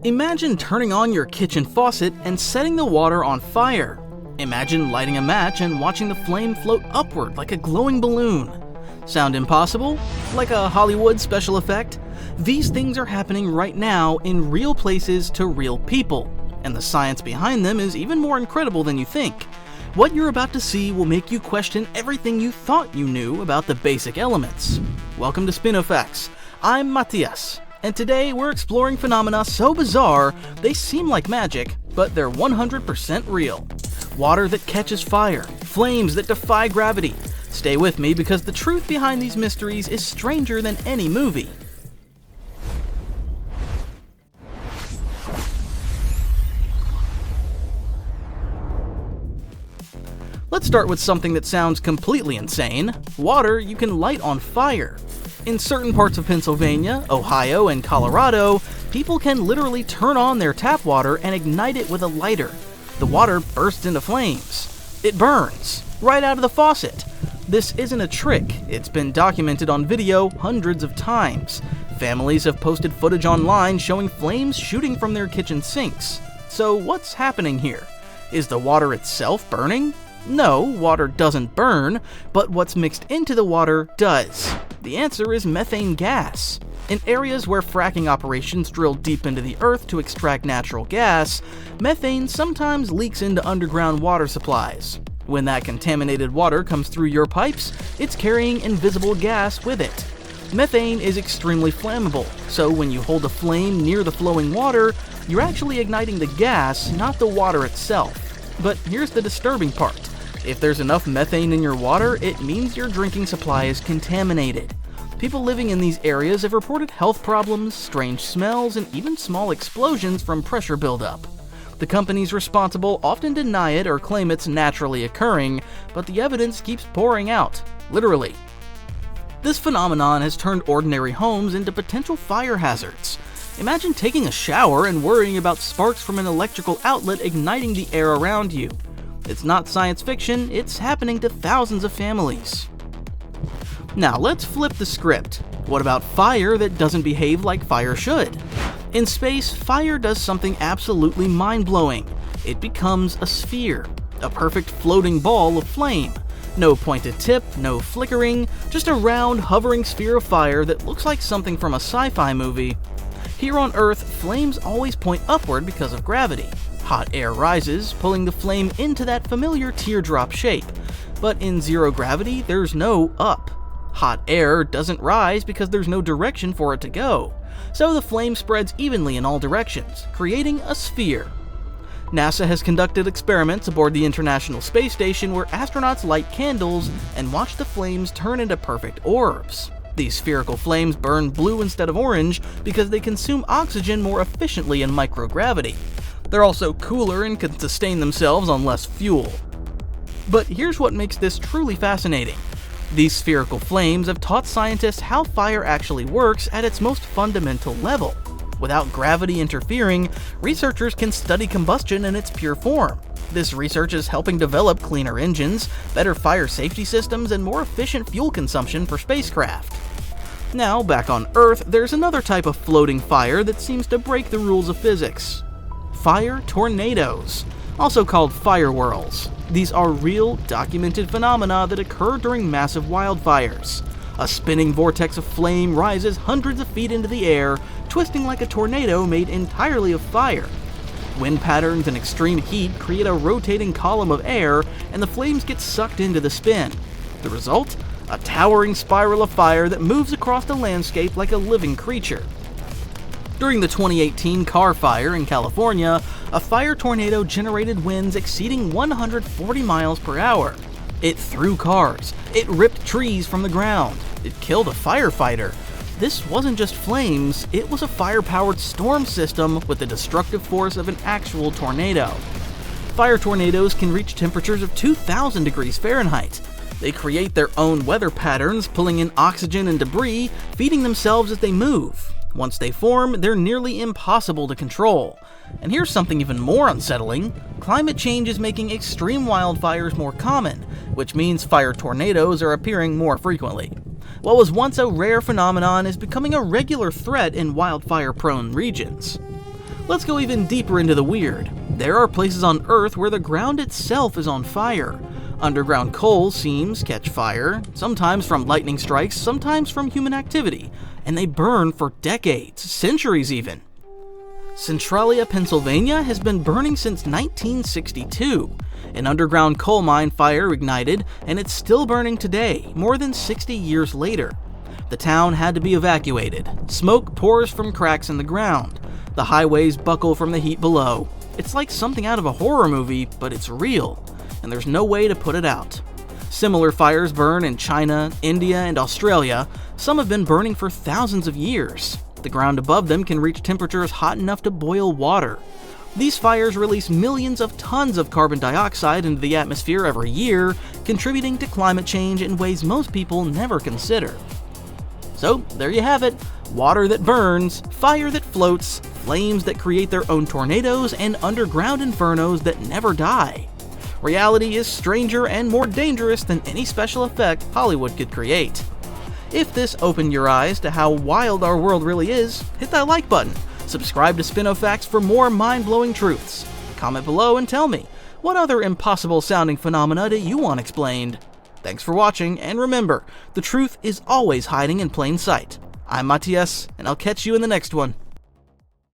Imagine turning on your kitchen faucet and setting the water on fire. Imagine lighting a match and watching the flame float upward like a glowing balloon. Sound impossible? Like a Hollywood special effect? These things are happening right now in real places to real people, and the science behind them is even more incredible than you think. What you're about to see will make you question everything you thought you knew about the basic elements. Welcome to Spinofacts. I'm Matthias, and today we're exploring phenomena so bizarre they seem like magic, but they're 100% real. Water that catches fire, flames that defy gravity. Stay with me because the truth behind these mysteries is stranger than any movie. Let's start with something that sounds completely insane: water you can light on fire. In certain parts of Pennsylvania, Ohio, and Colorado, people can literally turn on their tap water and ignite it with a lighter. The water bursts into flames. It burns right out of the faucet. This isn't a trick. It's been documented on video hundreds of times. Families have posted footage online showing flames shooting from their kitchen sinks. So what's happening here? Is the water itself burning? No, water doesn't burn, but what's mixed into the water does. The answer is methane gas. In areas where fracking operations drill deep into the earth to extract natural gas, methane sometimes leaks into underground water supplies. When that contaminated water comes through your pipes, it's carrying invisible gas with it. Methane is extremely flammable, so when you hold a flame near the flowing water, you're actually igniting the gas, not the water itself. But here's the disturbing part. If there's enough methane in your water, it means your drinking supply is contaminated. People living in these areas have reported health problems, strange smells, and even small explosions from pressure buildup. The companies responsible often deny it or claim it's naturally occurring, but the evidence keeps pouring out, literally. This phenomenon has turned ordinary homes into potential fire hazards. Imagine taking a shower and worrying about sparks from an electrical outlet igniting the air around you. It's not science fiction, it's happening to thousands of families. Now let's flip the script. What about fire that doesn't behave like fire should? In space, fire does something absolutely mind-blowing. It becomes a sphere, a perfect floating ball of flame. No pointed tip, no flickering, just a round, hovering sphere of fire that looks like something from a sci-fi movie. Here on Earth, flames always point upward because of gravity. Hot air rises, pulling the flame into that familiar teardrop shape. But in zero gravity, there's no up. Hot air doesn't rise because there's no direction for it to go. So the flame spreads evenly in all directions, creating a sphere. NASA has conducted experiments aboard the International Space Station where astronauts light candles and watch the flames turn into perfect orbs. These spherical flames burn blue instead of orange because they consume oxygen more efficiently in microgravity. They're also cooler and can sustain themselves on less fuel. But here's what makes this truly fascinating. These spherical flames have taught scientists how fire actually works at its most fundamental level. Without gravity interfering, researchers can study combustion in its pure form. This research is helping develop cleaner engines, better fire safety systems, and more efficient fuel consumption for spacecraft. Now, back on Earth, there's another type of floating fire that seems to break the rules of physics. Fire tornadoes, also called fire whirls. These are real, documented phenomena that occur during massive wildfires. A spinning vortex of flame rises hundreds of feet into the air, twisting like a tornado made entirely of fire. Wind patterns and extreme heat create a rotating column of air, and the flames get sucked into the spin. The result? A towering spiral of fire that moves across the landscape like a living creature. During the 2018 Car Fire in California, a fire tornado generated winds exceeding 140 miles per hour. It threw cars, it ripped trees from the ground, it killed a firefighter. This wasn't just flames, it was a fire-powered storm system with the destructive force of an actual tornado. Fire tornadoes can reach temperatures of 2,000 degrees Fahrenheit. They create their own weather patterns, pulling in oxygen and debris, feeding themselves as they move. Once they form, they're nearly impossible to control. And here's something even more unsettling. Climate change is making extreme wildfires more common, which means fire tornadoes are appearing more frequently. What was once a rare phenomenon is becoming a regular threat in wildfire-prone regions. Let's go even deeper into the weird. There are places on Earth where the ground itself is on fire. Underground coal seams catch fire, sometimes from lightning strikes, sometimes from human activity, and they burn for decades, centuries even. Centralia, Pennsylvania has been burning since 1962. An underground coal mine fire ignited, and it's still burning today, more than 60 years later. The town had to be evacuated. Smoke pours from cracks in the ground. The highways buckle from the heat below. It's like something out of a horror movie, but it's real, and there's no way to put it out. Similar fires burn in China, India, and Australia. Some have been burning for thousands of years. The ground above them can reach temperatures hot enough to boil water. These fires release millions of tons of carbon dioxide into the atmosphere every year, contributing to climate change in ways most people never consider. So, there you have it. Water that burns, fire that floats, flames that create their own tornadoes, and underground infernos that never die. Reality is stranger and more dangerous than any special effect Hollywood could create. If this opened your eyes to how wild our world really is, hit that like button. Subscribe to Spinofacts for more mind-blowing truths. Comment below and tell me, what other impossible-sounding phenomena do you want explained? Thanks for watching, and remember, the truth is always hiding in plain sight. I'm Matthias, and I'll catch you in the next one.